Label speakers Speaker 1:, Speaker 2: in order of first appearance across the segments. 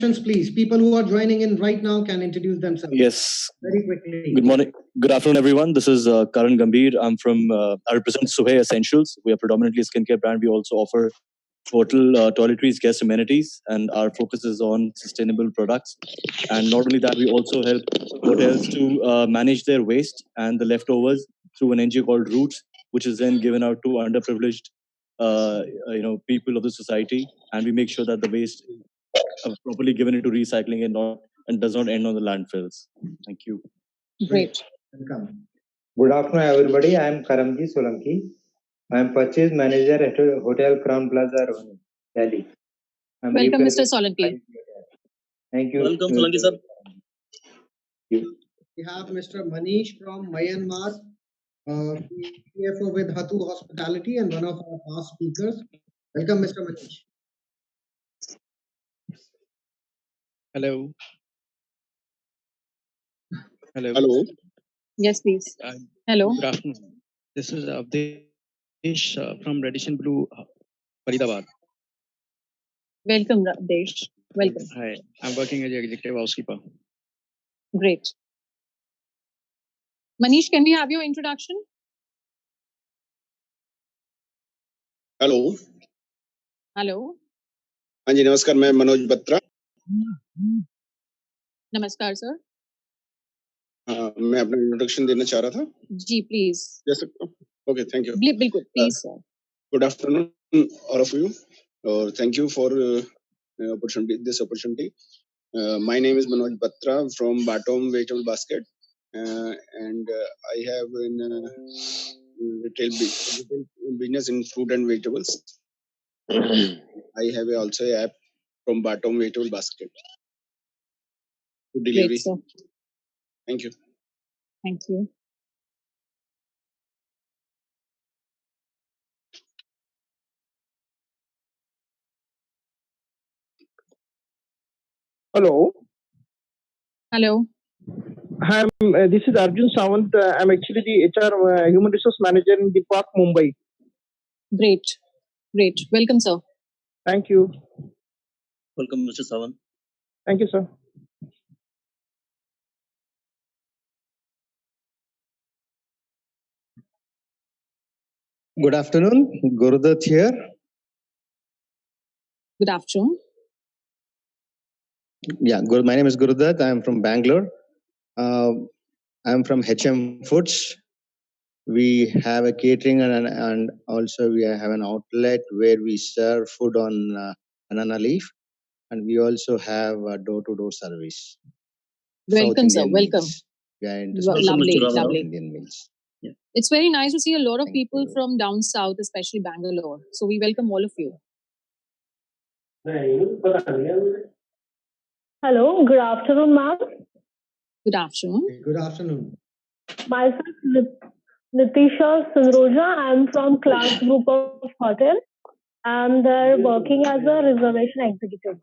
Speaker 1: Please. People who are joining in right now can introduce themselves.
Speaker 2: Yes.
Speaker 1: Very quickly.
Speaker 2: Good morning. Good afternoon, everyone. This is Karan Gambhir. I represent Suhay Essentials. We are predominantly a skincare brand. We also offer hotel toiletries, guest amenities, and our focus is on sustainable products. And not only that, we also help hotels to manage their waste and the leftovers through an NGO called Roots, which is then given out to underprivileged, people of the society. And we make sure that the waste is properly given into recycling and does not end on the landfills. Thank you.
Speaker 3: Great.
Speaker 1: Welcome.
Speaker 4: Good afternoon, everybody. I am Karamji Solanki. I am purchase manager at Hotel Crown Plaza, Rohini, Delhi.
Speaker 3: Welcome, Mr. Solanki.
Speaker 4: Thank you.
Speaker 5: Welcome, Solanki sir.
Speaker 1: We have Mr. Manish from Myanmar, CFO with Hatu Hospitality and one of our past speakers. Welcome, Mr. Manish.
Speaker 6: Hello.
Speaker 5: Hello.
Speaker 3: Yes, please. Hello.
Speaker 6: Good afternoon. This is Avdesh from Reddish and Blue, Faridabad.
Speaker 3: Welcome, Avdesh. Welcome.
Speaker 6: Hi. I'm working as an executive housekeeper.
Speaker 3: Great. Manish, can we have your introduction?
Speaker 5: Hello
Speaker 3: Hello.
Speaker 5: हाँ जी नमस्कार मैं Manoj Batra
Speaker 3: Namaskar, sir.
Speaker 5: हाँ मैं अपना introduction देना चाह रहा था
Speaker 3: जी, please.
Speaker 5: दे सकता हूँ ओके थैंक यू
Speaker 3: बिल्कुल, please, sir.
Speaker 5: Good afternoon all of you और thank you for this opportunity. My name is Manoj Batra from Batom Vegetable Basket and I have in retail business in fruit and vegetables. I have also an app from Batom Vegetable Basket to delivery.
Speaker 3: Great, sir.
Speaker 5: Thank you.
Speaker 3: Thank you.
Speaker 7: Hello.
Speaker 3: Hello.
Speaker 7: Hi, this is Arjun Sawant. I'm actually the HR Human Resource Manager in the Park, Mumbai.
Speaker 3: Great. Great. Welcome, sir.
Speaker 7: Thank you.
Speaker 5: Welcome, Mr. Sawan.
Speaker 7: Thank you, sir.
Speaker 4: Good afternoon, Gurudat here.
Speaker 3: Good afternoon.
Speaker 4: Yeah, my name is Gurudat. I am from Bangalore. I am from HM Foods. We have a catering and also we have an outlet where we serve food on banana leaf, and we also have a door-to-door service.
Speaker 3: Welcome,
Speaker 4: South
Speaker 3: sir.
Speaker 4: Indian
Speaker 3: Welcome.
Speaker 4: meals. We are into
Speaker 3: Lovely,
Speaker 4: South
Speaker 3: lovely.
Speaker 4: Indian meals.
Speaker 5: Yeah.
Speaker 3: It's very nice to see a lot of
Speaker 4: Thank
Speaker 3: people
Speaker 4: you.
Speaker 3: from down south, especially Bangalore. So we welcome all of you.
Speaker 8: Hello, good afternoon, ma'am.
Speaker 3: Good afternoon.
Speaker 1: Good afternoon.
Speaker 8: Myself, Nitisha Sunroja. I'm from Class Group of Hotel. I'm there working as a reservation executive.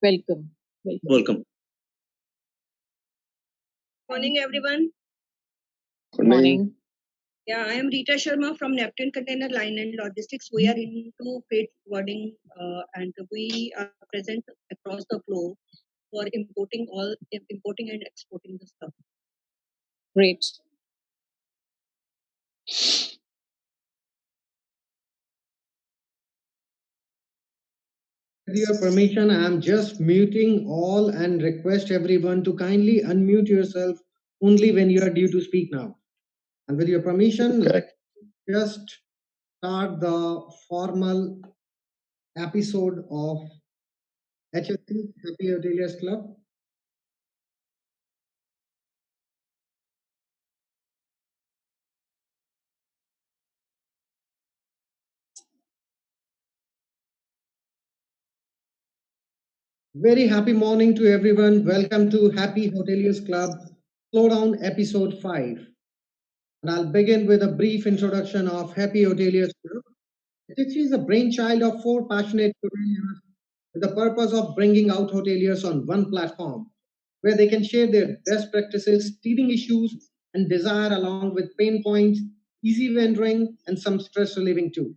Speaker 3: Welcome. Welcome.
Speaker 5: Welcome.
Speaker 9: Morning, everyone.
Speaker 3: Good morning.
Speaker 9: Yeah, I am Rita Sharma from Neptune Container Line and Logistics. We are into freight forwarding and we are present across the globe for importing and exporting the stuff.
Speaker 3: Great.
Speaker 1: With your permission, I am just muting all and request everyone to kindly unmute yourself only when you are due to speak now. And with your permission, let's just start the formal episode of HSC, Happy Hoteliers Club. Very happy morning to everyone. Welcome to Happy Hoteliers Club, Slowdown Episode 5. And I'll begin with a brief introduction of Happy Hoteliers Club. HSC is a brainchild of 4 passionate hoteliers with the purpose of bringing out hoteliers on one platform where they can share their best practices, teething issues, and desire along with pain points, easy vending, and some stress relieving too.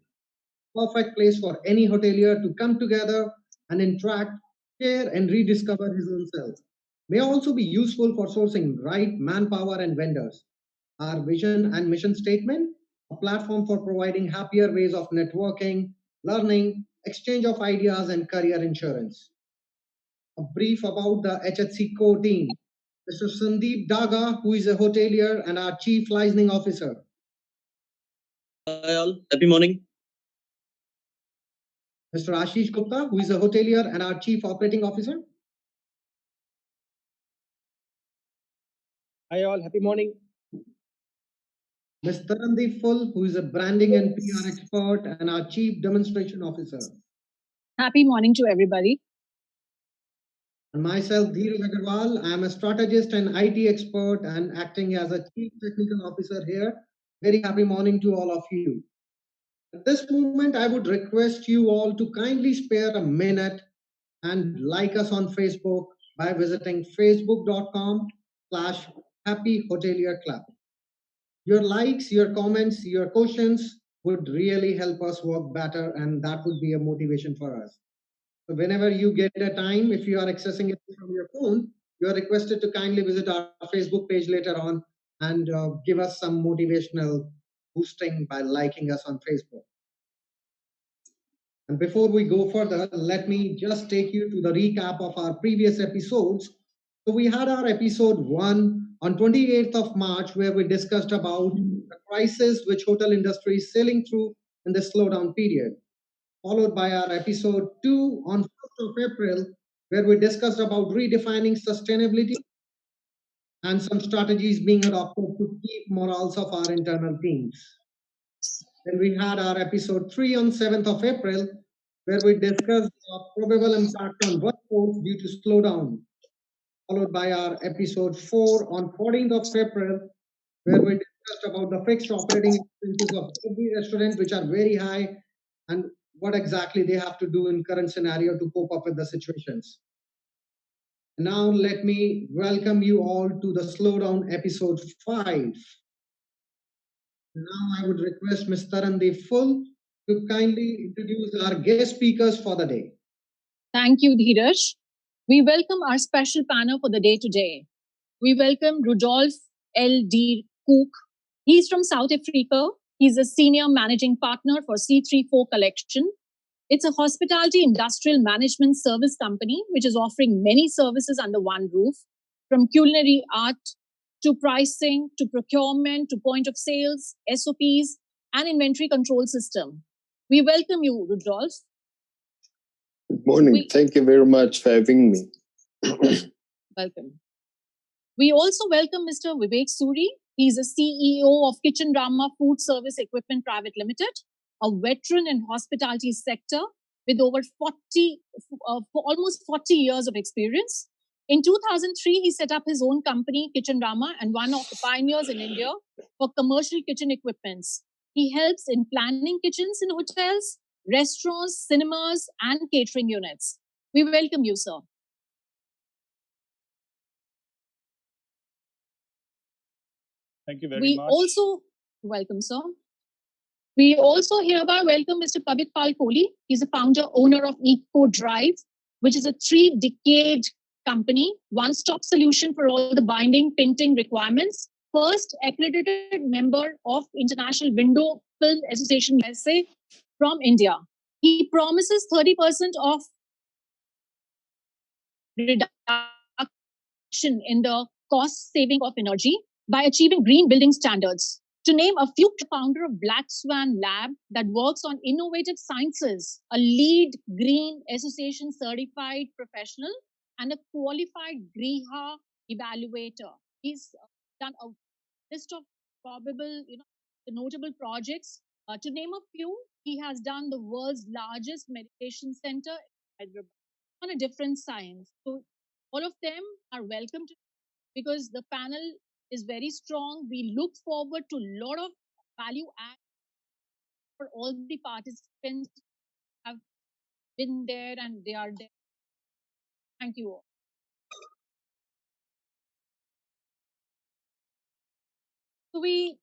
Speaker 1: Perfect place for any hotelier to come together and interact share and rediscover his own self. May also be useful for sourcing right manpower and vendors. Our vision and mission statement, a platform for providing happier ways of networking, learning, exchange of ideas, and career insurance. A brief about the HHC core team. Mr. Sandeep Daga, who is a hotelier and our chief licensing officer.
Speaker 10: Hi all, happy morning.
Speaker 1: Mr. Ashish Gupta, who is a hotelier and our chief operating officer.
Speaker 7: Hi all, happy morning.
Speaker 1: Ms. Tarandeep Full, who is a branding and PR expert and our chief demonstration officer.
Speaker 3: Happy morning to everybody.
Speaker 1: And myself, Dheeraj Agarwal, I am a strategist and IT expert and acting as a chief technical officer here. Very happy morning to all of you. At this moment, I would request you all to kindly spare a minute and like us on Facebook by visiting facebook.com/Happy Hotelier Club. Your likes, your comments, your questions would really help us work better, and that would be a motivation for us. So whenever you get a time, if you are accessing it from your phone, you are requested to kindly visit our Facebook page later on and give us some motivational boosting by liking us on Facebook. And before we go further, let me just take you to the recap of our previous episodes. So we had our episode 1 on 28th of March, where we discussed about the crisis which hotel industry is sailing through in the slowdown period, followed by our episode 2 on 1st of April, where we discussed about redefining sustainability and some strategies being adopted to keep morals of our internal teams. Then we had our episode 3 on 7th of April, where we discussed the probable impact on workforce due to slowdown, followed by our episode 4 on 14th of April, where we discussed about the fixed operating expenses of every restaurant, which are very high, and what exactly they have to do in current scenario to cope up with the situations. Now let me welcome you all to the Slowdown episode 5. Now I would request Ms. Tarandeep Full to kindly introduce our guest speakers for the day.
Speaker 3: Thank you, Dheeraj. We welcome our special panel for the day today. We welcome Rudolph L.D. Cook. He's from South Africa. He's a senior managing partner for C34 Collection. It's a hospitality industrial management service company which is offering many services under one roof, from culinary art to pricing to procurement to point of sales, SOPs, and inventory control system. We welcome you, Rudolph.
Speaker 11: Good morning. Thank you very much for having me.
Speaker 3: Welcome. We also welcome Mr. Vivek Suri. He's a CEO of Kitchen Rama Food Service Equipment Private Limited, a veteran in hospitality sector with over almost 40 years of experience. In 2003, he set up his own company, Kitchen Rama, and one of the pioneers in India for commercial kitchen equipments. He helps in planning kitchens in hotels, restaurants, cinemas, and catering units. We welcome you, sir.
Speaker 12: Thank you very much.
Speaker 3: Welcome, sir. We also hereby welcome Mr. Pabit Pal Kohli. He's the founder, owner of Eco Drive, which is a 3-decade company, one-stop solution for all the binding, printing requirements. First accredited member of International Window Film Association USA from India. He promises 30% of reduction in the cost saving of energy by achieving green building standards. To name a few, founder of Black Swan Lab that works on innovative sciences, a lead Green Association certified professional, and a qualified GRIHA evaluator. He's done a list of probable, the notable projects. To name a few, he has done the world's largest meditation center in Hyderabad on a different science. So all of them are welcome to, because the panel is very strong. We look forward to a lot of value add for all the participants who have been there and they are there. Thank you all. So I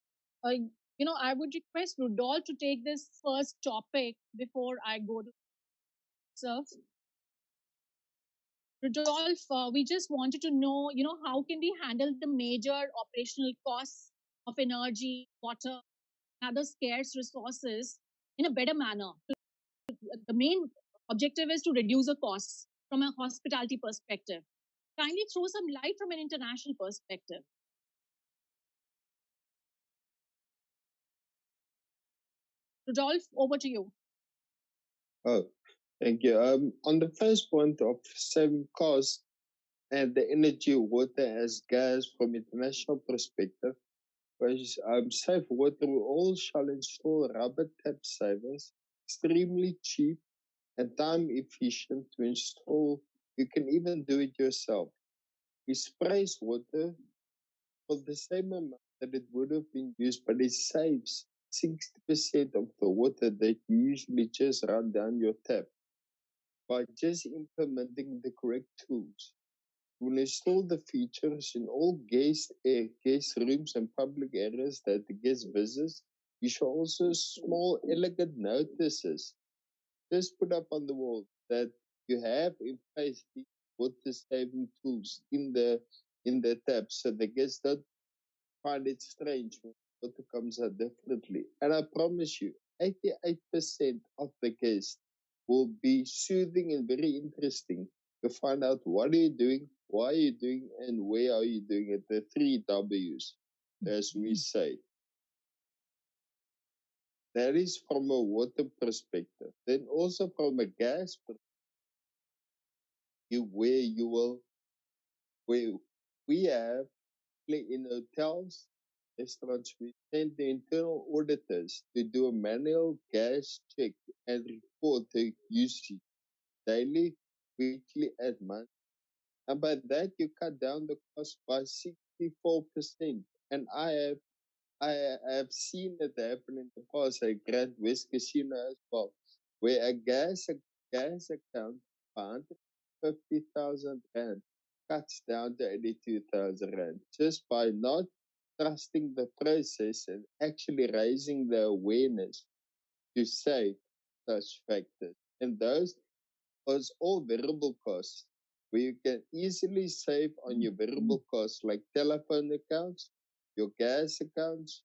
Speaker 3: would request Rudolph to take this first topic before I go to serve. Rudolph, we just wanted to know, how can we handle the major operational costs of energy, water, and other scarce resources in a better manner? The main objective is to reduce the costs from a hospitality perspective. Kindly throw some light from an international perspective. Rudolph, over to you.
Speaker 11: Oh, thank you. On the first point of saving costs and the energy, water as gas from international perspective, because safe water we all shall install rubber tap savers, extremely cheap and time efficient to install. You can even do it yourself. We sprays water for the same amount that it would have been used, but it saves 60% of the water that you usually just run down your tap by just implementing the correct tools. We'll install the features in all guest rooms and public areas that the guest visits. You should also small, elegant notices just put up on the wall that you have in place these water-saving tools in the tap, so the guests don't find it strange when water comes out differently. And I promise you, 88% of the guests will be soothing and very interesting to find out what are you doing, why are you doing, and where are you doing it. The 3 W's, as we say. That is from a water perspective. Then also from a gas perspective, where we have in hotels, restaurants, we send the internal auditors to do a manual gas check and report the usage daily, weekly, and monthly. And by that, you cut down the cost by 64%. And I have seen it happen in the past at Grand West Casino as well, where a gas account for 150,000 rand cuts down to 82,000 rand just by not trusting the process and actually raising the awareness to save such factors. And those was all variable costs where you can easily save on your variable costs like telephone accounts, your gas accounts,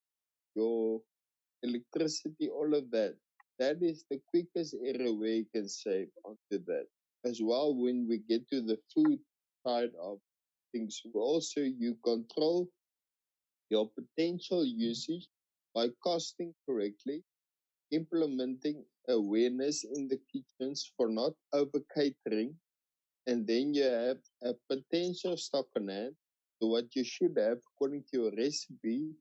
Speaker 11: your electricity, all of that. That is the quickest area where you can save onto that. As well, when we get to the food side of things, also you control your potential usage by costing correctly, implementing awareness in the kitchens for not over catering, and then you have a potential stock on hand to what you should have according to your recipe,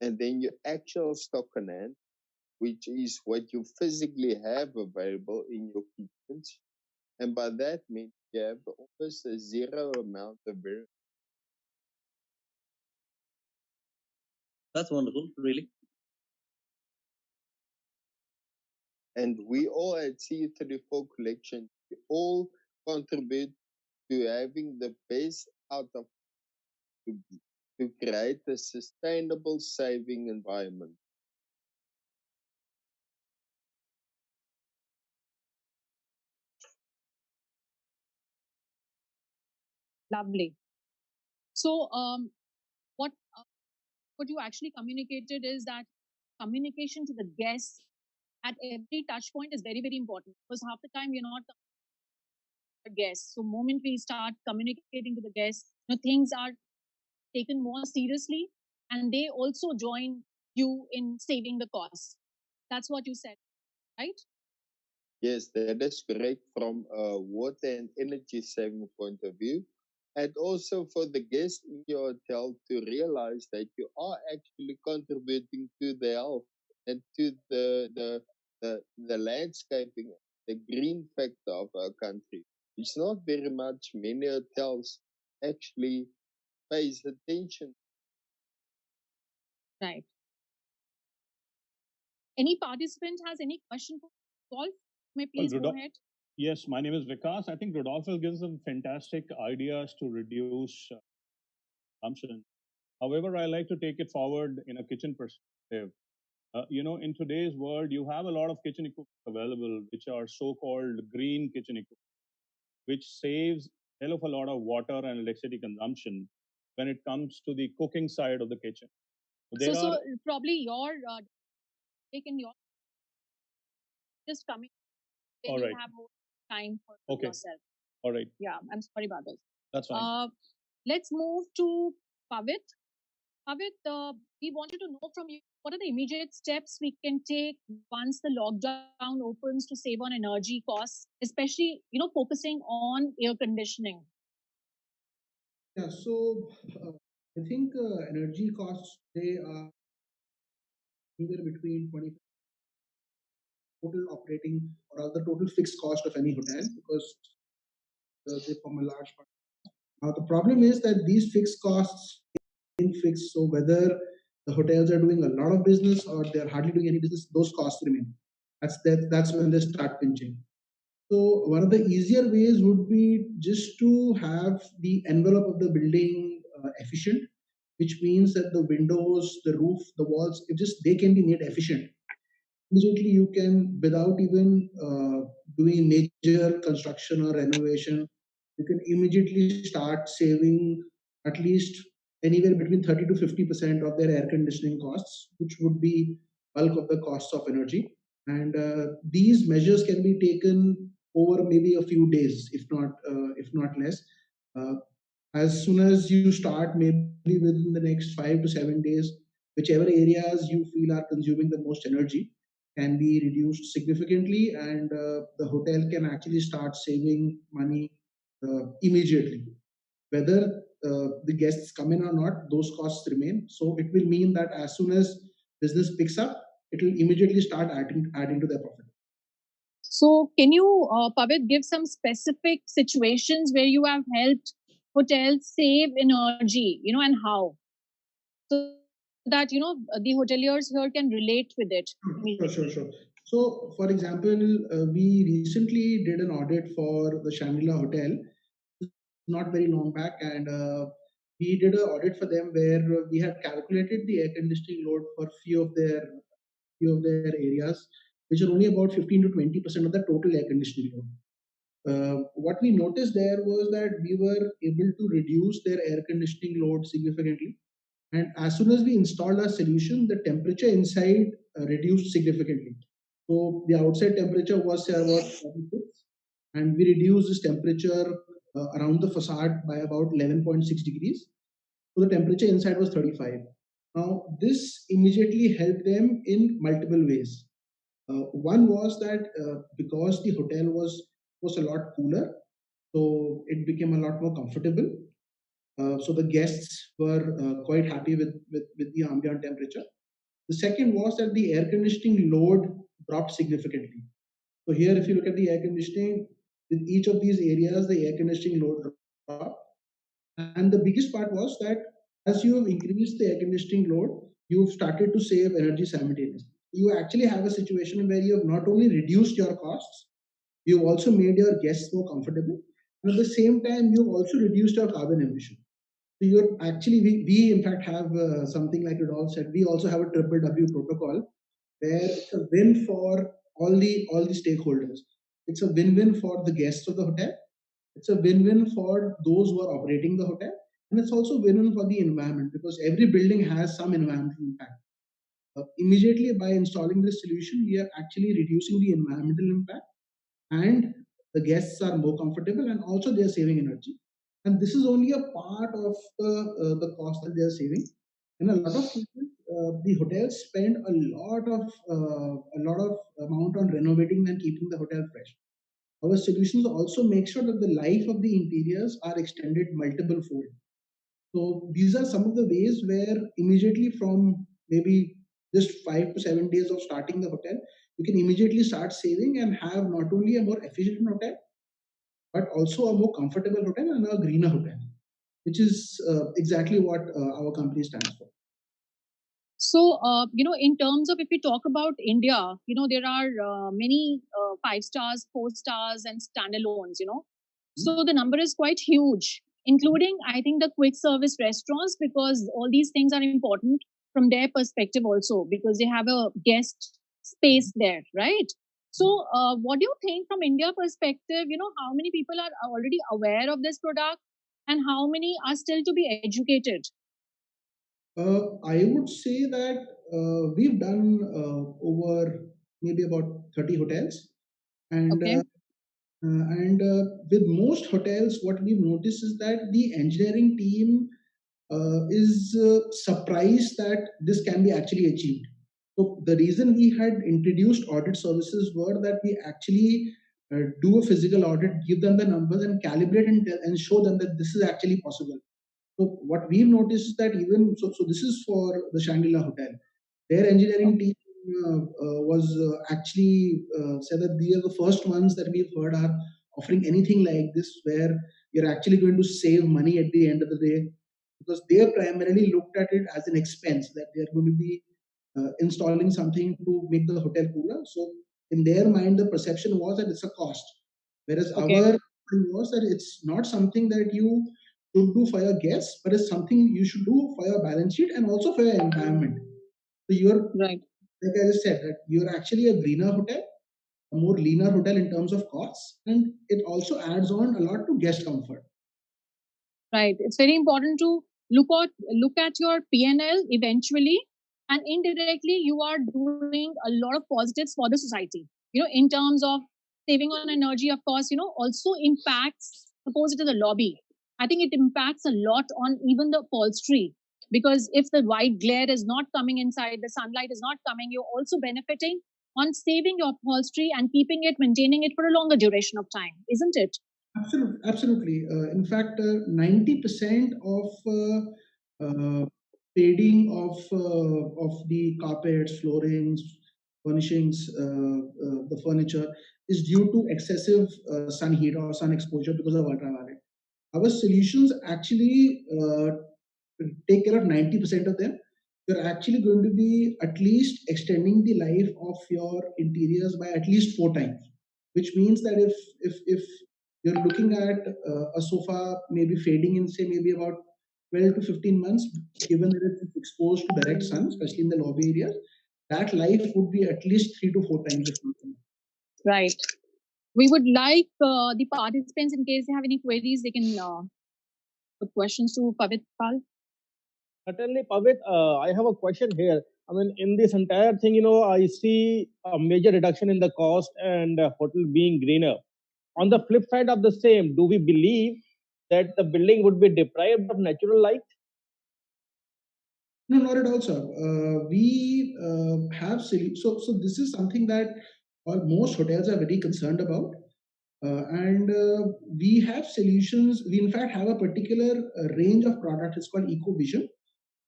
Speaker 11: and then your actual stock on hand, which is what you physically have available in your kitchens. And by that means you have almost a zero amount of variance.
Speaker 10: That's wonderful, really.
Speaker 11: And we all at C34 Collection, we all contribute to having the best out of to create a sustainable saving environment.
Speaker 3: Lovely. So, what you actually communicated is that communication to the guests at every touch point is very, very important, because half the time you're not a guest. So, moment we start communicating to the guests, things are taken more seriously, and they also join you in saving the cost. That's what you said, right?
Speaker 11: Yes, that is correct from a water and energy saving point of view. And also for the guests in your hotel to realize that you are actually contributing to the health and to the landscaping, the green factor of our country. It's not very much many hotels actually pays attention.
Speaker 3: Right. Any participant has any question for Rolf? May please go ahead.
Speaker 12: Yes, my name is Vikas. I think Rodolph will give some fantastic ideas to reduce consumption. However, I like to take it forward in a kitchen perspective. In today's world, you have a lot of kitchen equipment available, which are so-called green kitchen equipment, which saves hell of a lot of water and electricity consumption when it comes to the cooking side of the kitchen.
Speaker 3: So probably your take in your just coming,
Speaker 12: All
Speaker 3: you
Speaker 12: right.
Speaker 3: have more time for
Speaker 12: Okay.
Speaker 3: yourself.
Speaker 12: All right.
Speaker 3: Yeah, I'm sorry about this.
Speaker 12: That's fine.
Speaker 3: Let's move to Pavit. Pavit, we wanted to know from you, what are the immediate steps we can take once the lockdown opens to save on energy costs, especially, focusing on air conditioning?
Speaker 1: Yeah, so I think energy costs, they are anywhere between 20 total operating or the total fixed cost of any hotel, because they form a large part. Now the problem is that these fixed costs remain fixed. So whether the hotels are doing a lot of business or they're hardly doing any business, those costs remain. That's when they start pinching. So one of the easier ways would be just to have the envelope of the building efficient, which means that the windows, the roof, the walls, it just they can be made efficient. Immediately you can, without even doing major construction or renovation, you can immediately start saving at least anywhere between 30 to 50% of their air conditioning costs, which would be bulk of the costs of energy. And these measures can be taken over maybe a few days, if not less. Uh, as soon as you start, maybe within the next 5 to 7 days, whichever areas you feel are consuming the most energy can be reduced significantly, and the hotel can actually start saving money immediately. Whether the guests come in or not, those costs remain. So it will mean that as soon as business picks up, it will immediately start adding to their profit.
Speaker 3: So can you, Pavit, give some specific situations where you have helped hotels save energy, and how? So that, the hoteliers here can relate with it.
Speaker 1: Sure. So, for example, we recently did an audit for the Shangri-La Hotel, not very long back, and we did an audit for them where we had calculated the air conditioning load for few of their areas, which are only about 15 to 20% of the total air conditioning load. What we noticed there was that we were able to reduce their air conditioning load significantly. And as soon as we installed our solution, the temperature inside reduced significantly. So the outside temperature was say about 46, and we reduced this temperature around the facade by about 11.6 degrees. So the temperature inside was 35. Now, this immediately helped them in multiple ways. One was that because the hotel was a lot cooler, so it became a lot more comfortable. So the guests were quite happy with the ambient temperature. The second was that the air conditioning load dropped significantly. So here, if you look at the air conditioning, with each of these areas, the air conditioning load dropped. And the biggest part was that as you have increased the air conditioning load, you've started to save energy simultaneously. You actually have a situation where you have not only reduced your costs, you've also made your guests more comfortable. And at the same time, you've also reduced your carbon emission. So you're actually, we in fact have something like Rudolph said, we also have a triple W protocol where it's a win for all the stakeholders. It's a win-win for the guests of the hotel. It's a win-win for those who are operating the hotel, and it's also win-win for the environment because every building has some environmental impact. Immediately by installing this solution, we are actually reducing the environmental impact, and the guests are more comfortable, and also they are saving energy. And this is only a part of the cost that they are saving. In a lot of cases, the hotels spend a lot of amount on renovating and keeping the hotel fresh. Our solutions also make sure that the life of the interiors are extended multiple fold. So these are some of the ways where immediately from maybe just 5 to 7 days of starting the hotel, you can immediately start saving and have not only a more efficient hotel, but also a more comfortable hotel and a greener hotel, which is exactly what our company stands for.
Speaker 3: So, in terms of if we talk about India, there are many 5 stars, 4 stars, and standalones. So the number is quite huge, including, I think, the quick service restaurants, because all these things are important from their perspective also, because they have a guest space there, right? So, what do you think from India perspective? How many people are already aware of this product, and how many are still to be educated?
Speaker 1: I would say that we've done over maybe about 30 hotels, and
Speaker 3: Okay.
Speaker 1: with most hotels, what we've noticed is that the engineering team is surprised that this can be actually achieved. So the reason we had introduced audit services were that we actually do a physical audit, give them the numbers, and calibrate and show them that this is actually possible. So what we've noticed is that so this is for the Shangri-La Hotel. Their engineering team was actually said that they are the first ones that we've heard are offering anything like this, where you're actually going to save money at the end of the day, because they have primarily looked at it as an expense that they are going to be installing something to make the hotel cooler. So in their mind, the perception was that it's a cost, whereas
Speaker 3: Okay.
Speaker 1: our thing was that it's not something that you should do for your guests, but it's something you should do for your balance sheet and also for your environment. So you're,
Speaker 3: Right.
Speaker 1: like I just said, that you're actually a greener hotel, a more leaner hotel in terms of costs, and it also adds on a lot to guest comfort.
Speaker 3: Right. It's very important to look at your P&L eventually, and indirectly you are doing a lot of positives for the society. In terms of saving on energy, of course, also impacts. Suppose it is a lobby. I think it impacts a lot on even the upholstery, because if the white glare is not coming inside, the sunlight is not coming, you're also benefiting on saving your upholstery and keeping it, maintaining it for a longer duration of time, isn't it?
Speaker 1: Absolutely, absolutely. In fact, 90% of fading of the carpets, floorings, furnishings, the furniture is due to excessive sun heat or sun exposure because of ultraviolet. Our solutions actually take care of 90% of them. You're actually going to be at least extending the life of your interiors by at least 4 times, which means that if you're looking at a sofa maybe fading in say maybe about 12 to 15 months, given that it's exposed to direct sun, especially in the lobby areas, that life would be at least 3 to 4 times, if not more.
Speaker 3: Right. We would like the participants, in case they have any queries, they can put questions to Pavit Pal.
Speaker 7: Certainly, Pavit, I have a question here. I mean, in this entire thing, I see a major reduction in the cost and hotel being greener. On the flip side of the same, do we believe that the building would be deprived of natural light?
Speaker 1: No, not at all, sir. We have so this is something that most hotels are very concerned about. And we have solutions. We, in fact, have a particular range of products. It's called EcoVision,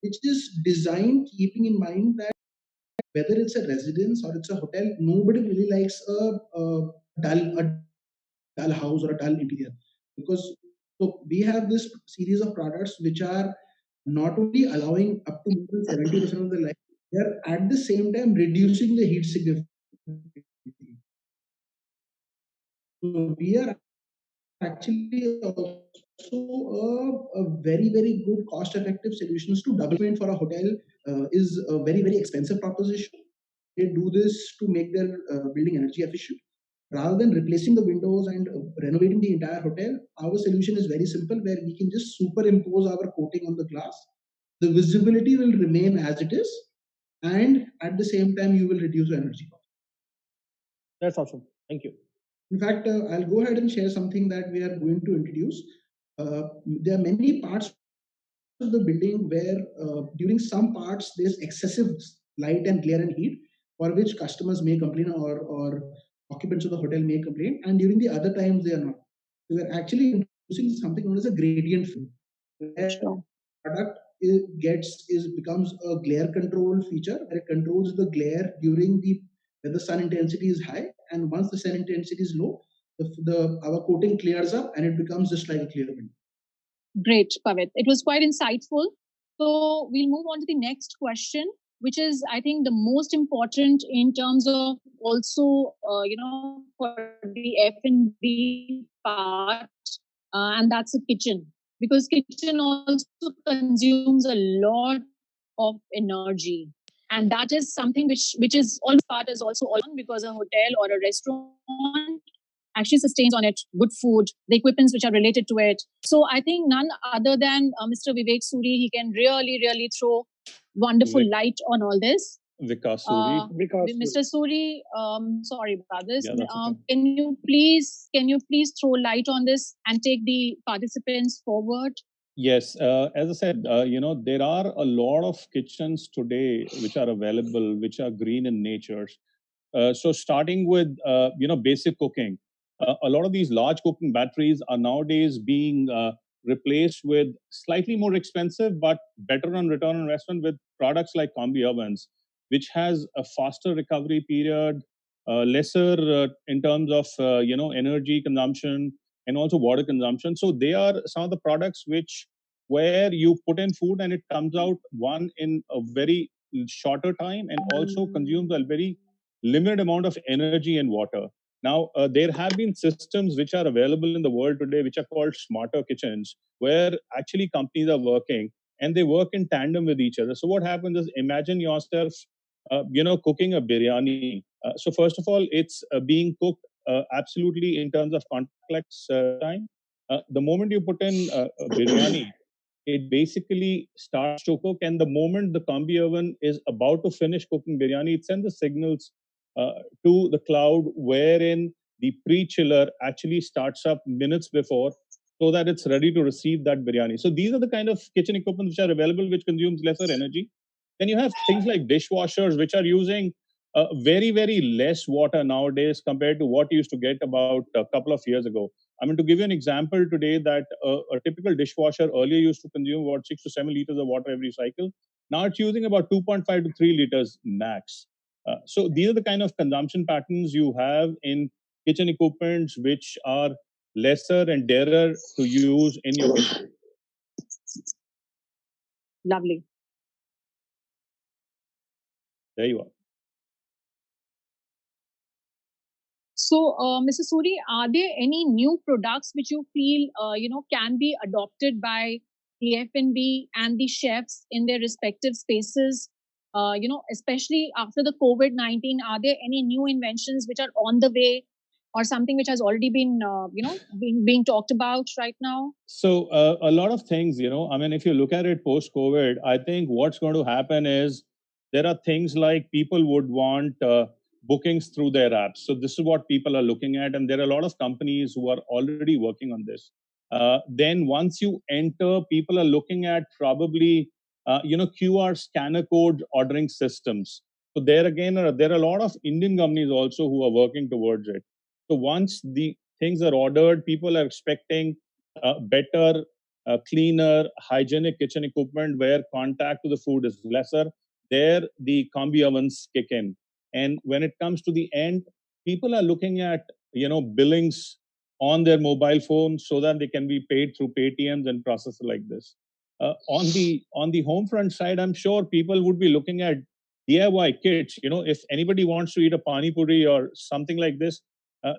Speaker 1: which is designed keeping in mind that whether it's a residence or it's a hotel, nobody really likes a dull house or a dull interior. Because so we have this series of products which are not only allowing up to more than 70% of the light, they are at the same time reducing the heat significantly. So we are actually also a very, very good cost effective solutions to double payment for a hotel is a very, very expensive proposition. They do this to make their building energy efficient. Rather than replacing the windows and renovating the entire hotel, our solution is very simple, where we can just superimpose our coating on the glass. The visibility will remain as it is, and at the same time, you will reduce the energy cost.
Speaker 7: That's awesome. Thank you.
Speaker 1: In fact, I'll go ahead and share something that we are going to introduce. There are many parts of the building where during some parts there's excessive light and glare and heat, for which customers may complain, or occupants of the hotel may complain, and during the other times they are not. So we're actually introducing something known as a gradient film, where product becomes a glare control feature, where it controls the glare during the when the sun intensity is high, and once the sun intensity is low, our coating clears up and it becomes just like a clear window.
Speaker 3: Great, Pavit. It was quite insightful. So we'll move on to the next question, which is, I think, the most important in terms of also, for the F&B part, and that's the kitchen. Because kitchen also consumes a lot of energy. and that is something which is always part is also on, because a hotel or a restaurant actually sustains on it good food, the equipments which are related to it. So I think none other than Mr. Vivek Suri, he can really throw wonderful light on all this.
Speaker 12: Vikas Suri.
Speaker 3: Mr. Suri, sorry about this.
Speaker 12: Yeah, that's okay.
Speaker 3: Can you please throw light on this and take the participants forward?
Speaker 12: Yes, as I said, there are a lot of kitchens today which are available, which are green in nature. So starting with basic cooking, a lot of these large cooking batteries are nowadays being replaced with slightly more expensive but better on return on investment with products like combi ovens, which has a faster recovery period, lesser in terms of energy consumption and also water consumption. So they are some of the products which where you put in food and it comes out one in a very shorter time and also consumes a very limited amount of energy and water. Now, there have been systems which are available in the world today, which are called smarter kitchens, where actually companies are working and they work in tandem with each other. So what happens is, imagine yourself, cooking a biryani. So first of all, it's being cooked absolutely in terms of contactless time. The moment you put in a biryani, it basically starts to cook, and the moment the combi oven is about to finish cooking biryani, it sends the signals to the cloud, wherein the pre-chiller actually starts up minutes before, so that it's ready to receive that biryani. So these are the kind of kitchen equipment which are available, which consumes lesser energy. Then you have things like dishwashers, which are using very less water nowadays compared to what you used to get about a couple of years ago. I mean, to give you an example today, that a typical dishwasher earlier used to consume about 6 to 7 liters of water every cycle. Now it's using about 2.5 to 3 liters max. So these are the kind of consumption patterns you have in kitchen equipments which are lesser and dearer to use in your kitchen.
Speaker 3: Lovely.
Speaker 12: There you are.
Speaker 3: So, Mr. Suri, are there any new products which you feel can be adopted by the F&B and the chefs in their respective spaces? Especially after the COVID-19, are there any new inventions which are on the way, or something which has already been being talked about right now?
Speaker 12: So a lot of things, I mean, if you look at it post COVID, I think what's going to happen is there are things like people would want bookings through their apps. So this is what people are looking at, and there are a lot of companies who are already working on this. Then once you enter, people are looking at probably QR scanner code ordering systems. So there again, there are a lot of Indian companies also who are working towards it. So once the things are ordered, people are expecting better, cleaner, hygienic kitchen equipment where contact to the food is lesser. There, the combi ovens kick in. And when it comes to the end, people are looking at billings on their mobile phone so that they can be paid through Paytms and processes like this. On the home front side, I'm sure people would be looking at DIY kits. If anybody wants to eat a pani puri or something like this,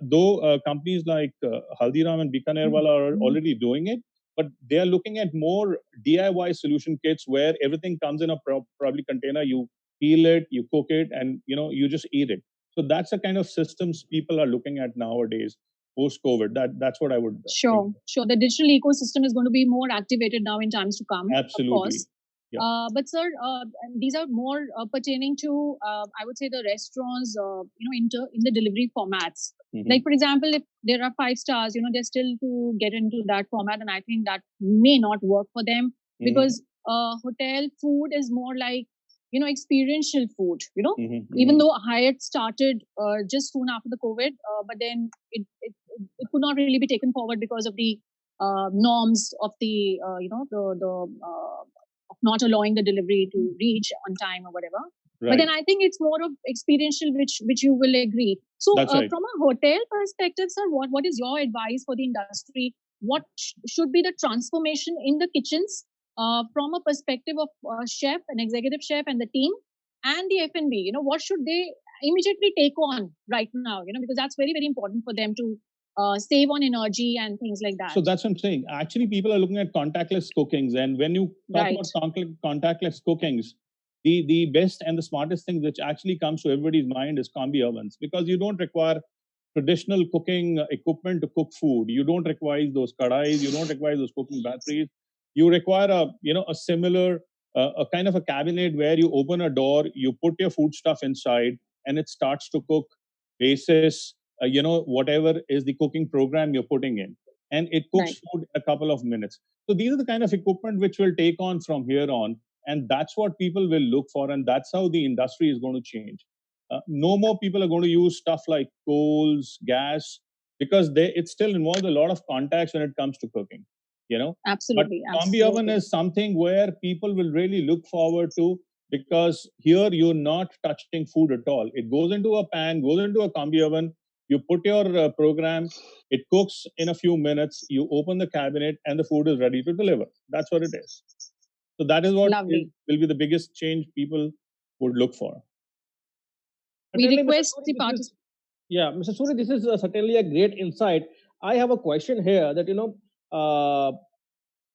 Speaker 12: though companies like Haldiram and Bikanerwala are already doing it, but they are looking at more DIY solution kits where everything comes in a probably container. You peel it, you cook it, and you just eat it. So that's the kind of systems people are looking at nowadays post COVID. That's what I would
Speaker 3: sure. The digital ecosystem is going to be more activated now in times to come.
Speaker 12: Absolutely.
Speaker 3: Of course. Yeah. But sir, these are more pertaining to, I would say, the restaurants, in the delivery formats. Mm-hmm. Like, for example, if there are 5 stars, they're still to get into that format, and I think that may not work for them, because hotel food is more like, experiential food. Even though Hyatt started just soon after the COVID, but then it could not really be taken forward because of the norms of the of not allowing the delivery to reach on time or whatever. Right. But then I think it's more of experiential, which you will agree. So right. From a hotel perspective, sir, what is your advice for the industry? What should be the transformation in the kitchens from a perspective of chef, an executive chef, and the team, and the F&B? What should they immediately take on right now? Because that's very important for them to save on energy and things like that.
Speaker 12: So that's what I'm saying. Actually, people are looking at contactless cookings, and when you talk about contactless cookings, the best and the smartest thing which actually comes to everybody's mind is combi ovens, because you don't require traditional cooking equipment to cook food. You don't require those kadais, you don't require those cooking batteries. You require a similar a kind of a cabinet where you open a door, you put your food stuff inside, and it starts to cook basis whatever is the cooking program you're putting in, and it cooks
Speaker 3: Right.
Speaker 12: food in a couple of minutes. So these are the kind of equipment which will take on from here on, and that's what people will look for, and that's how the industry is going to change. No more people are going to use stuff like coals, gas, because it still involves a lot of contacts when it comes to cooking, but
Speaker 3: Absolutely.
Speaker 12: combi oven
Speaker 3: Absolutely.
Speaker 12: is something where people will really look forward to, because here you're not touching food at all. It goes into a pan, goes into a combi oven, you put your program, it cooks in a few minutes, you open the cabinet, and the food is ready to deliver. That's what it is. So that is what
Speaker 3: Lovely.
Speaker 12: will be the biggest change people would look for.
Speaker 3: We
Speaker 7: Certainly, Mr.
Speaker 3: request
Speaker 7: Suri,
Speaker 3: the
Speaker 7: this is,
Speaker 3: participants.
Speaker 7: yeah, Mr. Suri, this is certainly a great insight. I have a question here that,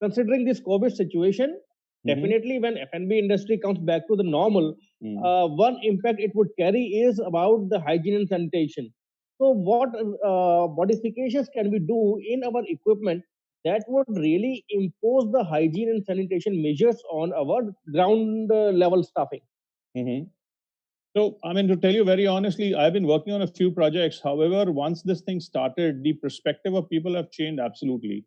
Speaker 7: considering this COVID situation, definitely when F&B industry comes back to the normal, one impact it would carry is about the hygiene and sanitation. So what modifications can we do in our equipment that would really impose the hygiene and sanitation measures on our ground level staffing?
Speaker 12: So, I mean, to tell you very honestly, I've been working on a few projects. However, once this thing started, the perspective of people have changed absolutely.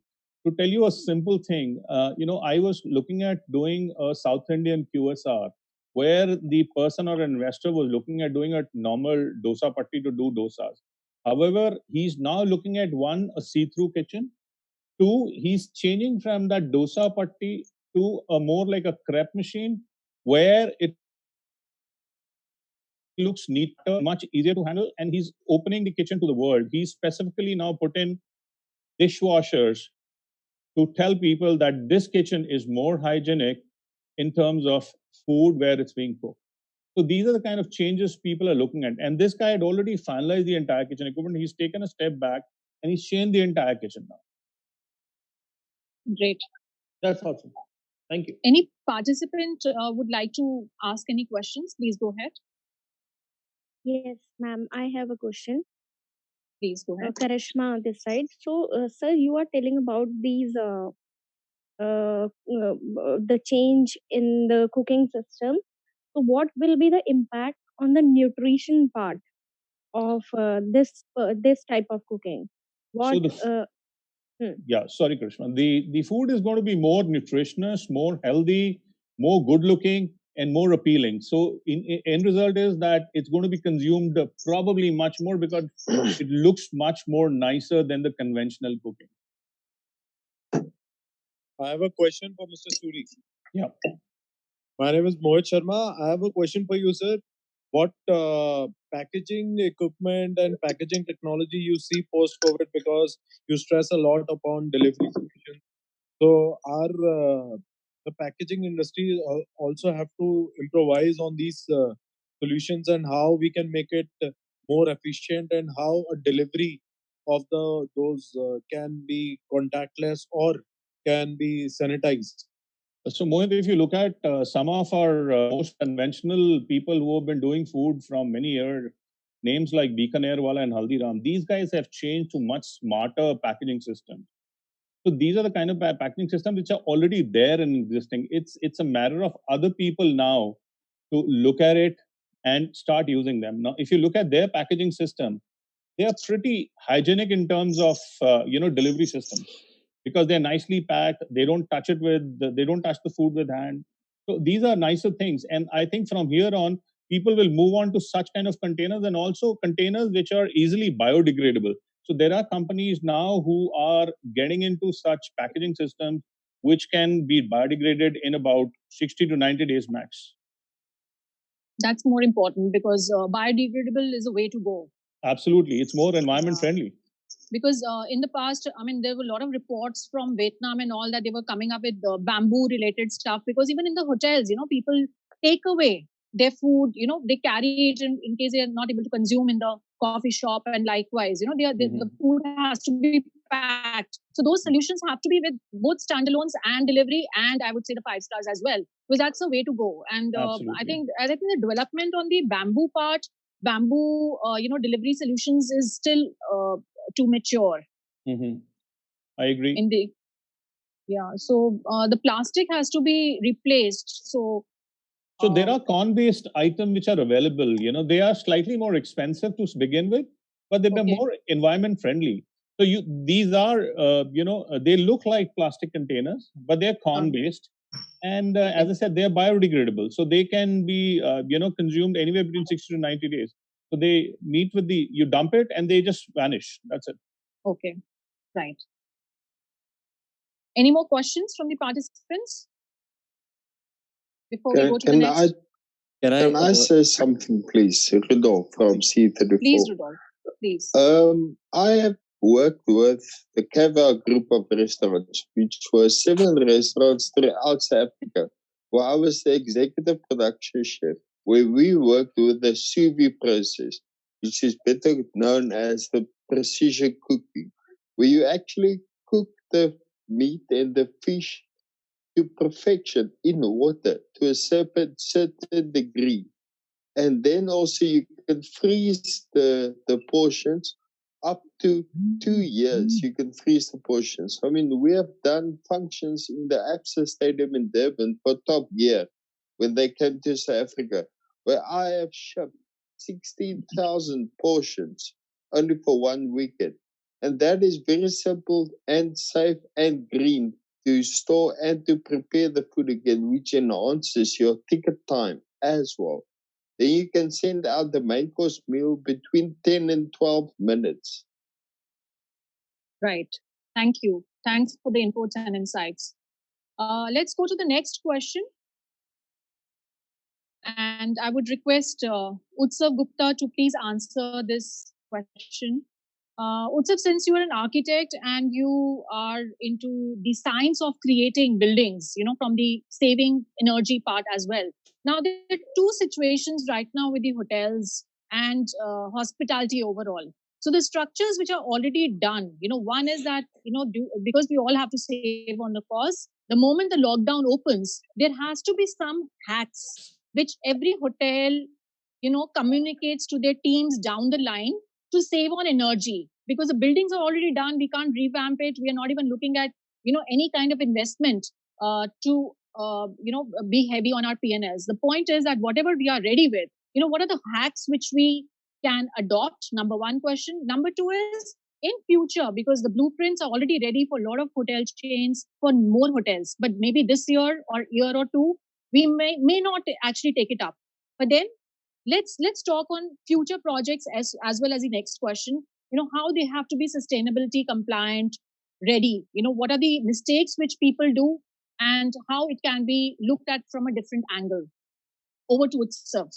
Speaker 12: To tell you a simple thing, I was looking at doing a South Indian QSR where the person or investor was looking at doing a normal dosa patti to do dosas. However, he's now looking at one, a see-through kitchen. Two, he's changing from that dosa patti to a more like a crepe machine where it looks neater, much easier to handle, and he's opening the kitchen to the world. He's specifically now put in dishwashers to tell people that this kitchen is more hygienic in terms of food where it's being cooked. So these are the kind of changes people are looking at. And this guy had already finalized the entire kitchen equipment. He's taken a step back and he's changed the entire kitchen now.
Speaker 3: Great.
Speaker 7: That's awesome. Thank you.
Speaker 3: Any participant would like to ask any questions? Please go ahead.
Speaker 13: Yes, ma'am. I have a question.
Speaker 3: Please go ahead.
Speaker 13: Karishma on this side. So, sir, you are telling about these the change in the cooking system. So, what will be the impact on the nutrition part of this type of cooking? What?
Speaker 12: Yeah, sorry, Krishna. The food is going to be more nutritious, more healthy, more good looking, and more appealing. So, end result is that it's going to be consumed probably much more because it looks much more nicer than the conventional cooking.
Speaker 14: I have a question for Mr. Suri.
Speaker 12: Yeah.
Speaker 14: My name is Mohit Sharma. I have a question for you, sir. What packaging equipment and packaging technology you see post-COVID, because you stress a lot upon delivery solutions. So our the packaging industry also have to improvise on these solutions and how we can make it more efficient and how a delivery of those can be contactless or can be sanitized.
Speaker 12: So, Mohit, if you look at some of our most conventional people who have been doing food from many years, names like Bikanerwala and Haldiram, these guys have changed to much smarter packaging systems. So these are the kind of packaging systems which are already there and existing. It's a matter of other people now to look at it and start using them. Now, if you look at their packaging system, they are pretty hygienic in terms of delivery systems, because they're nicely packed. They don't touch the food with hand. So these are nicer things. And I think from here on, people will move on to such kind of containers, and also containers which are easily biodegradable. So there are companies now who are getting into such packaging systems which can be biodegraded in about 60 to 90 days max.
Speaker 3: That's more important, because biodegradable is a way to go.
Speaker 12: Absolutely. It's more environment friendly.
Speaker 3: Because in the past, I mean, there were a lot of reports from Vietnam and all that they were coming up with bamboo related stuff, because even in the hotels, people take away their food, they carry it in case they are not able to consume in the coffee shop, and likewise, the food has to be impact. So those solutions have to be with both standalones and delivery, and I would say the five stars as well, because that's the way to go. And I think the development on the bamboo part, bamboo, delivery solutions is still too mature.
Speaker 12: Mm-hmm. I agree.
Speaker 3: In the so the plastic has to be replaced.
Speaker 12: So there are corn-based items which are available. They are slightly more expensive to begin with, but they're more environment friendly. So these are, they look like plastic containers, but they're corn-based, and as I said, they are biodegradable. So they can be, consumed anywhere between 60 to 90 days. So they meet with you dump it, and they just vanish. That's it.
Speaker 3: Okay, right. Any more questions from the participants before we go to the next?
Speaker 11: Can I say something, please? Rudolf from C34.
Speaker 3: Please, Rudolf. Please.
Speaker 11: I have worked with the Kava group of restaurants, which were 7 restaurants throughout South Africa, where I was the executive production chef, where we worked with the sous vide process, which is better known as the precision cooking, where you actually cook the meat and the fish to perfection in water to a certain degree. And then also you can freeze the portions up to 2 years. You can freeze the portions. I mean, we have done functions in the ABSA Stadium in Durban for Top Gear when they came to South Africa, where I have shipped 16,000 portions only for 1 weekend. And that is very simple and safe and green to store and to prepare the food again, which enhances your ticket time as well. Then you can send out the main course meal between 10 and 12 minutes.
Speaker 3: Right. Thank you. Thanks for the inputs and insights. Let's go to the next question. And I would request Utsav Gupta to please answer this question. Utsav, since you are an architect and you are into the science of creating buildings, from the saving energy part as well. Now, there are two situations right now with the hotels and hospitality overall. So the structures which are already done, one is that, because we all have to save on the cost, the moment the lockdown opens, there has to be some hacks which every hotel, communicates to their teams down the line to save on energy, because the buildings are already done. We can't revamp it. We are not even looking at, any kind of investment to, be heavy on our P&Ls. The point is that whatever we are ready with, what are the hacks which we can adopt? Number one question. Number two is, in future, because the blueprints are already ready for a lot of hotel chains for more hotels, but maybe this year or year or two, we may not actually take it up. But then let's talk on future projects as well as the next question. How they have to be sustainability compliant, ready. What are the mistakes which people do, and how it can be looked at from a different angle. Over to Utsav.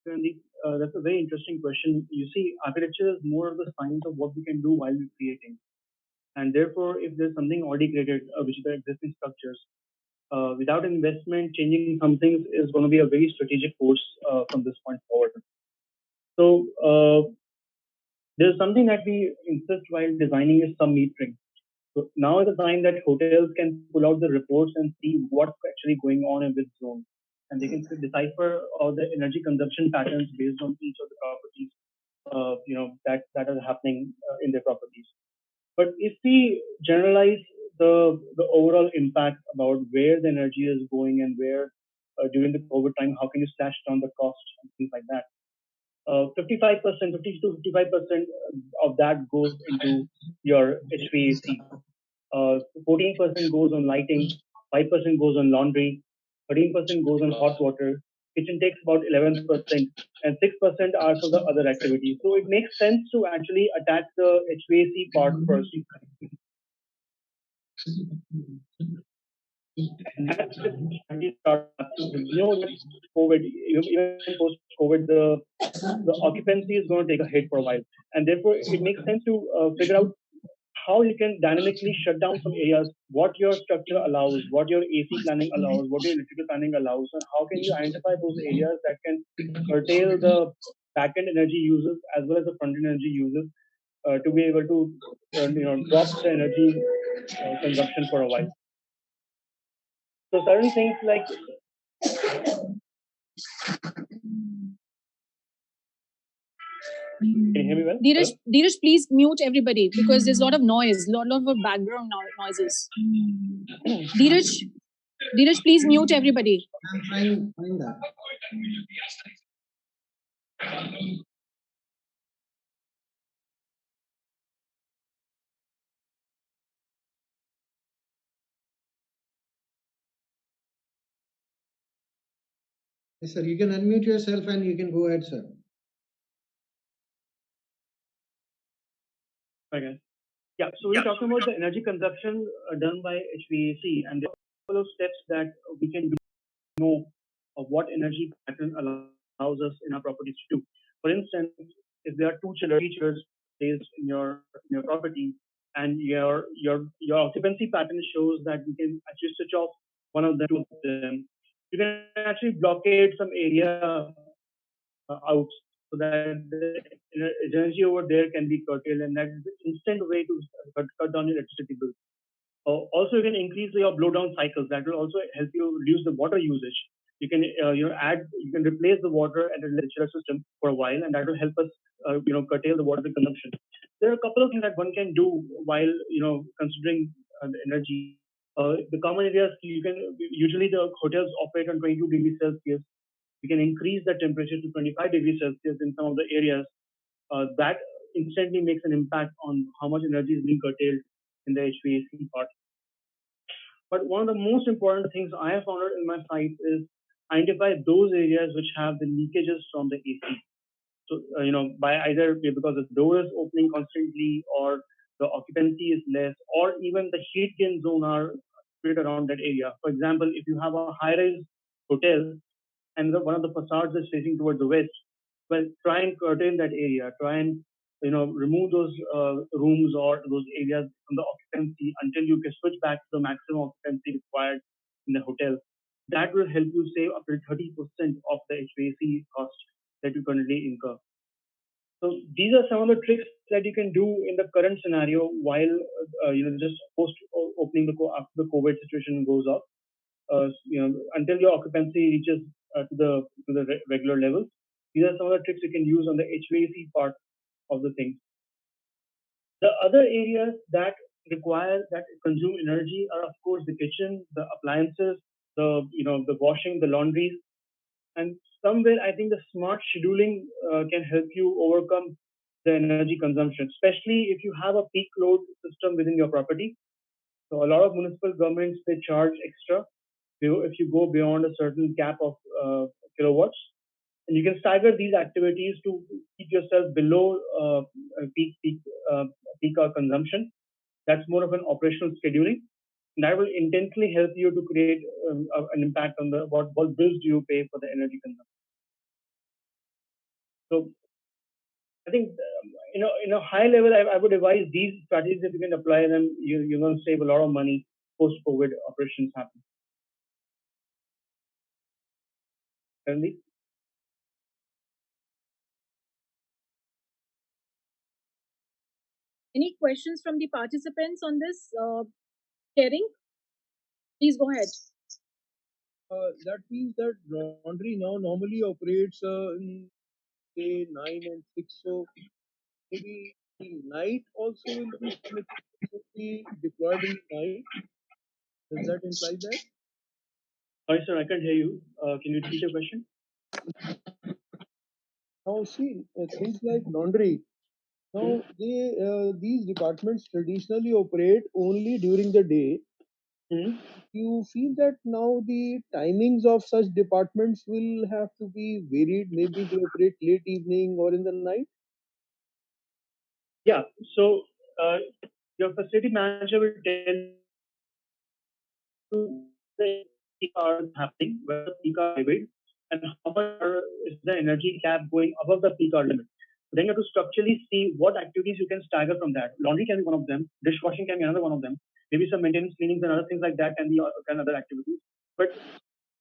Speaker 6: That's a very interesting question. You see, architecture is more of the science of what we can do while we're creating. And therefore, if there's something already created, which is the existing structures, without investment, changing some things is going to be a very strategic course from this point forward. So there's something that we insist while designing is some metering. So now is the time that hotels can pull out the reports and see what's actually going on in which zone, and they can decipher all the energy consumption patterns based on each of the properties, that are happening in their properties. But if we generalize the overall impact about where the energy is going and where during the COVID time, how can you slash down the cost and things like that. 55%, 50 to 55% of that goes into your HVAC. 14% goes on lighting, 5% goes on laundry, 13% goes on hot water. Kitchen takes about 11%, and 6% are for the other activities. So it makes sense to actually attack the HVAC part first. And that's COVID, even post-COVID, the occupancy is going to take a hit for a while, and therefore it makes sense to figure out how you can dynamically shut down some areas, what your structure allows, what your AC planning allows, what your electrical planning allows, and how can you identify those areas that can curtail the back-end energy users as well as the front-end energy users to be able to drop the energy consumption for a while. So certain things like can you hear me well?
Speaker 3: Dheeraj, please mute everybody because there's a lot of noise, lot of background noises. Dheeraj, please mute everybody.
Speaker 1: I'm trying to find that. Yes, sir. You can unmute yourself and you can go ahead, sir.
Speaker 6: Okay. Yeah, so we're talking about the energy consumption done by HVAC, and there are a couple of steps that we can do to know of what energy pattern allows us in our properties to do. For instance, if there are two chillers placed in your property, and your occupancy pattern shows that you can actually switch off one of the two of them, you can actually blockade some area out so that the energy over there can be curtailed, and that's the instant way to cut down your electricity bill. Also, you can increase your blow down cycles. That will also help you reduce the water usage. You can you can replace the water and the chiller system for a while, and that will help us curtail the water consumption. There are a couple of things that one can do while considering the energy. The common areas you can usually the hotels operate on 22 degrees Celsius. We can increase the temperature to 25 degrees Celsius in some of the areas. That instantly makes an impact on how much energy is being curtailed in the HVAC part. But one of the most important things I have found out in my site is identify those areas which have the leakages from the AC. So, by either because the door is opening constantly or the occupancy is less or even the heat gain zone are spread around that area. For example, if you have a high-rise hotel and one of the facades is facing towards the west, well, try and curtain that area. Try and remove those rooms or those areas from the occupancy until you can switch back to the maximum occupancy required in the hotel. That will help you save up to 30% of the HVAC cost that you currently incur. So these are some of the tricks that you can do in the current scenario while just post opening after the COVID situation goes off. Until your occupancy reaches to the regular levels. These are some of the tricks you can use on the HVAC part of the thing. The other areas that consume energy are of course the kitchen, the appliances, the washing, the laundries, and somewhere I think the smart scheduling can help you overcome the energy consumption, especially if you have a peak load system within your property. So a lot of municipal governments they charge extra if you go beyond a certain cap of kilowatts, and you can stagger these activities to keep yourself below peak hour consumption. That's more of an operational scheduling. And that will intensely help you to create an impact on the what bills do you pay for the energy consumption. So I think in a high level, I would advise these strategies. If you can apply them, you're going to save a lot of money post COVID operations happen. Currently.
Speaker 3: Any questions from the participants on this sharing? Please go ahead.
Speaker 14: That means that laundry now normally operates in say 9 and 6. So maybe the night also will be deployed in the night. Does that imply that?
Speaker 6: Sorry, sir, I can't hear you. Can you repeat your question?
Speaker 14: Now see things like laundry. Now these departments traditionally operate only during the day. You feel that now the timings of such departments will have to be varied. Maybe they operate late evening or in the night.
Speaker 6: Yeah. So your facility manager will tell you the peak hours happening, where the peak hour limit, and how much is the energy cap going above the peak hour limit. Then you have to structurally see what activities you can stagger from that. Laundry can be one of them. Dishwashing can be another one of them. Maybe some maintenance, cleanings, and other things like that can be other activities. But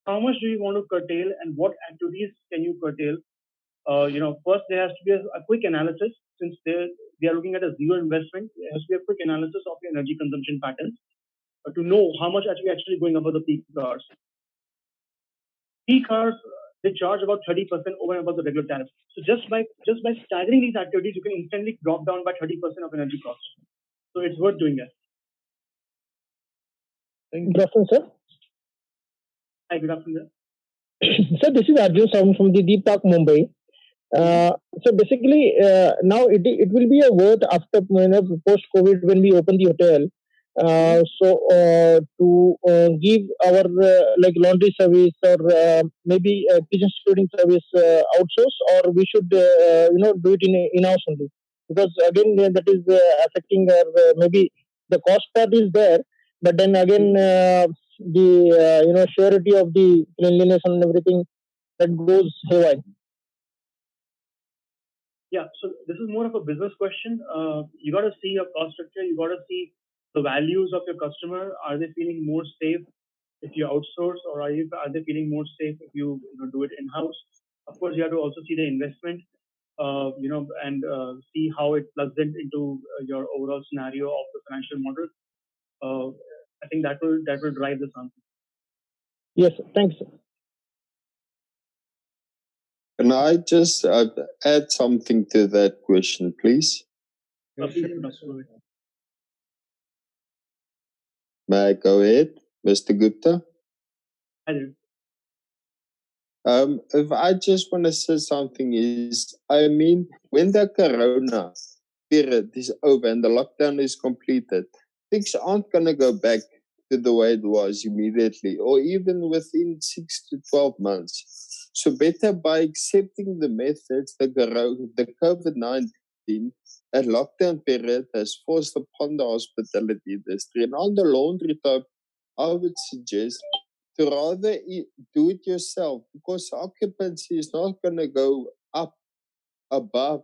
Speaker 6: how much do you want to curtail, and what activities can you curtail? First there has to be a quick analysis, since the we are looking at a zero investment. It has to be a quick analysis of your energy consumption patterns to know how much are you actually going above the peak hours. Peak hours, they charge about 30% over and above the regular tariff. So just by staggering these activities, you can instantly drop down by 30% of energy costs. So it's worth doing that.
Speaker 7: Good afternoon, sir.
Speaker 6: Hi, good afternoon.
Speaker 7: Sir, this is Arjun Sound from the Deep Park, Mumbai. So basically, now it will be a word after post COVID when we open the hotel. To give our like laundry service or maybe kitchen stewarding service outsource, or we should do it in house only, because again that is affecting our maybe the cost part is there, but then again the surety of the cleanliness and everything that goes haywire.
Speaker 6: Yeah, so this is more of a business question. You got to see your cost structure. You got to see the values of your customer. Are they feeling more safe if you outsource, or are they feeling more safe if you do it in house? Of course, you have to also see the investment, and see how it plugs into your overall scenario of the financial model. I think that will drive this answer.
Speaker 7: Yes, thanks.
Speaker 11: Can I just add something to that question, please? May I go ahead, Mr. Gupta?
Speaker 6: I do.
Speaker 11: If I just want to say something is, I mean, when the corona period is over and the lockdown is completed, things aren't going to go back to the way it was immediately, or even within 6 to 12 months. So better by accepting the methods, the COVID-19 and lockdown period has forced upon the hospitality industry. And on the laundry type, I would suggest to rather do it yourself, because occupancy is not going to go up above,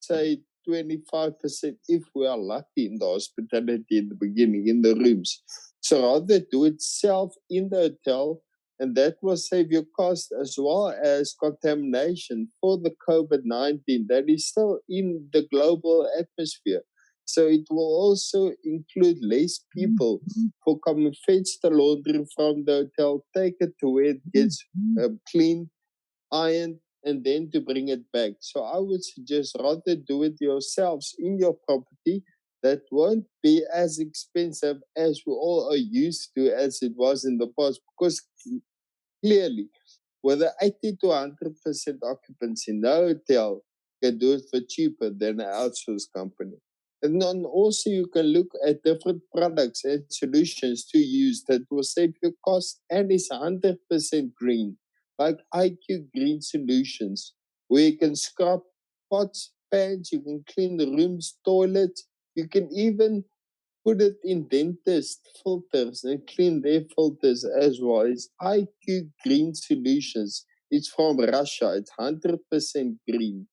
Speaker 11: say, 25% if we are lucky in the hospitality in the beginning, in the rooms. So rather do it self in the hotel, and that will save you cost as well as contamination for the COVID-19 that is still in the global atmosphere. So it will also include less people who come and fetch the laundry from the hotel, take it to where it gets cleaned, ironed, and then to bring it back. So I would suggest rather do it yourselves in your property. That won't be as expensive as we all are used to as it was in the past, because clearly with an 80 to 100% occupancy, no hotel can do it for cheaper than an outsourced company. And then also you can look at different products and solutions to use that will save you cost and is 100% green, like IQ Green Solutions, where you can scrub pots, pans, you can clean the rooms, toilets, you can even put it in dentist filters and clean their filters as well. It's IQ Green Solutions. It's from Russia. It's 100% green.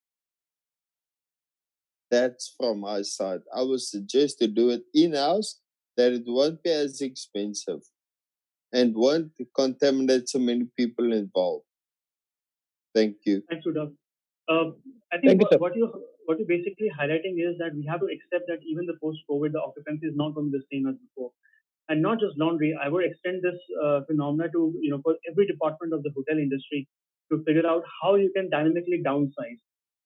Speaker 11: That's from my side. I would suggest to do it in-house, that it won't be as expensive and won't contaminate so many people involved. Thank you.
Speaker 6: Thanks, Rudolph. I think what you're basically highlighting is that we have to accept that even the post-COVID, the occupancy is not going to be the same as before. And not just laundry, I would extend this phenomena to for every department of the hotel industry to figure out how you can dynamically downsize.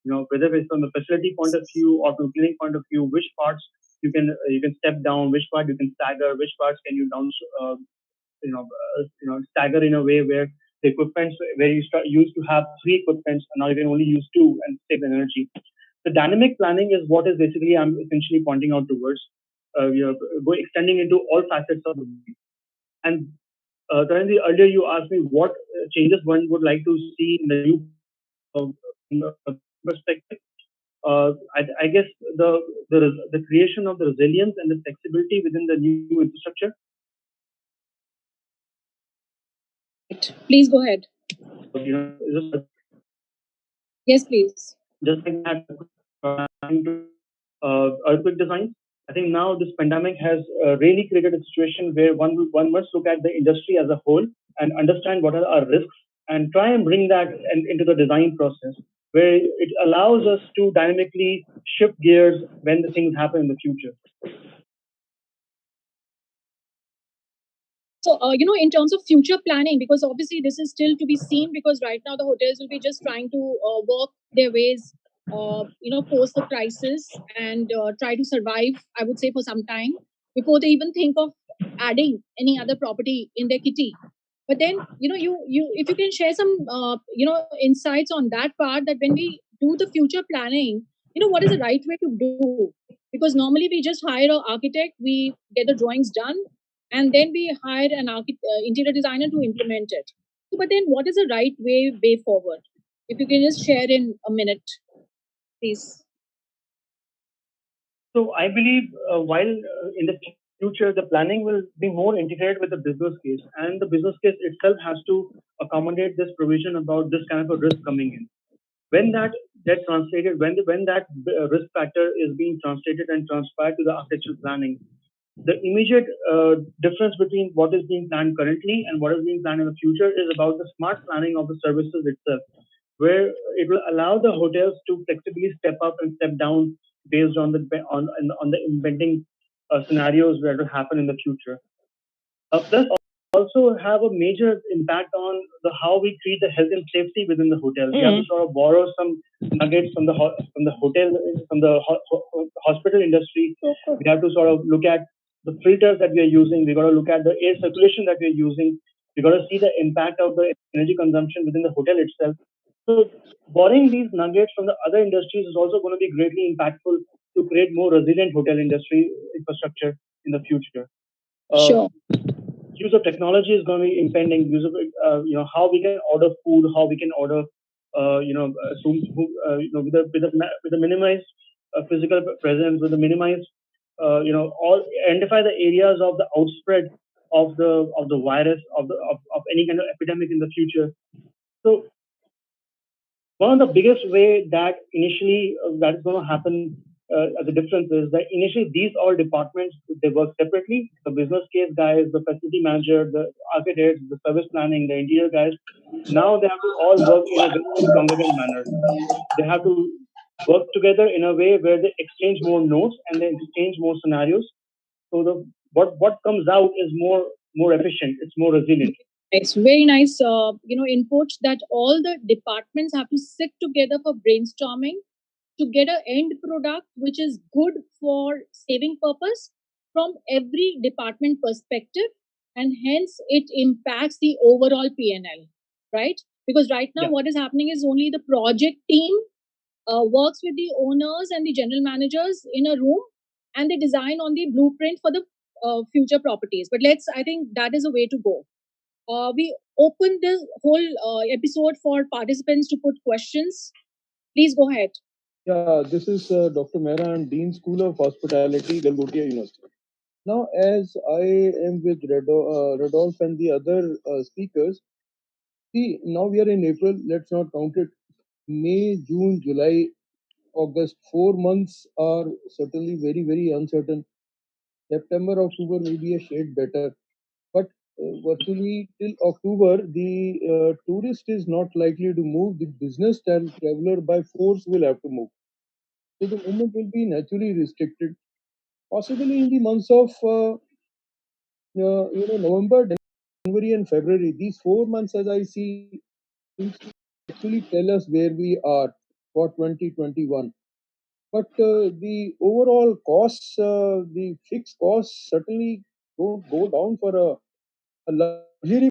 Speaker 6: Whether it's from the facility point of view or from clinic point of view, which parts you can step down, which part you can stagger, which parts can you stagger in a way where the equipment where you used to have 3 equipments and now you can only use 2 and save energy. The dynamic planning is what is basically I'm essentially pointing out towards. We are extending into all facets of the business. And currently, earlier you asked me what changes one would like to see in the new perspective. I guess the creation of the resilience and the flexibility within the new infrastructure.
Speaker 3: Please go ahead. Yes, please.
Speaker 6: Just like that, earthquake design. I think now this pandemic has really created a situation where one must look at the industry as a whole and understand what are our risks and try and bring that into the design process. where it allows us to dynamically shift gears when the things happen in the future.
Speaker 3: So, in terms of future planning, because obviously this is still to be seen, because right now the hotels will be just trying to work their ways, post the crisis and try to survive, I would say, for some time before they even think of adding any other property in their kitty. But then, you if you can share some, insights on that part, that when we do the future planning, what is the right way to do? Because normally we just hire an architect, we get the drawings done, and then we hire an interior designer to implement it. So, but then what is the right way forward? If you can just share in a minute, please.
Speaker 6: So I believe while in the future the planning will be more integrated with the business case, and the business case itself has to accommodate this provision about this kind of a risk coming in. When that get translated, when that risk factor is being translated and transferred to the architectural planning, the immediate difference between what is being planned currently and what is being planned in the future is about the smart planning of the services itself, where it will allow the hotels to flexibly step up and step down based on the impending scenarios that will happen in the future. Plus, also have a major impact on the how we treat the health and safety within the hotel. We have to sort of borrow some nuggets from the hotel, from the hospital industry. We have to sort of look at the filters that we are using. We got to look at the air circulation that we are using. We got to see the impact of the energy consumption within the hotel itself. So borrowing these nuggets from the other industries is also going to be greatly impactful to create more resilient hotel industry infrastructure in the future.
Speaker 3: Sure.
Speaker 6: Use of technology is going to be impending. Use of how we can order food, how we can order with a minimized physical presence, with a minimized all identify the areas of the outspread of the virus of any kind of epidemic in the future. So one of the biggest way that initially that is going to happen as a difference is that initially these all departments, they work separately. The business case guys, the facility manager, the architects, the service planning, the interior guys. Now they have to all work in a very, very congregate manner. They have to work together in a way where they exchange more notes and they exchange more scenarios. So the what comes out is more efficient. It's more resilient.
Speaker 3: It's very nice, inputs that all the departments have to sit together for brainstorming to get an end product which is good for saving purpose from every department perspective, and hence it impacts the overall P&L, right? Because right now what is happening is only the project team works with the owners and the general managers in a room, and they design on the blueprint for the future properties. But I think that is a way to go. We open this whole episode for participants to put questions. Please go ahead.
Speaker 14: Yeah, this is Dr. Mehra and Dean School of Hospitality, Galgotia University. Now, as I am with Rodolph and the other speakers, see, now we are in April, let's not count it. May, June, July, August, 4 months are certainly very, very uncertain. September, October may be a shade better. But virtually till October, the tourist is not likely to move. The business traveler by force will have to move. So the movement will be naturally restricted. Possibly in the months of November, January, and February. These 4 months, as I see, seems to actually tell us where we are for 2021. But the overall costs, the fixed costs certainly don't go down for a luxury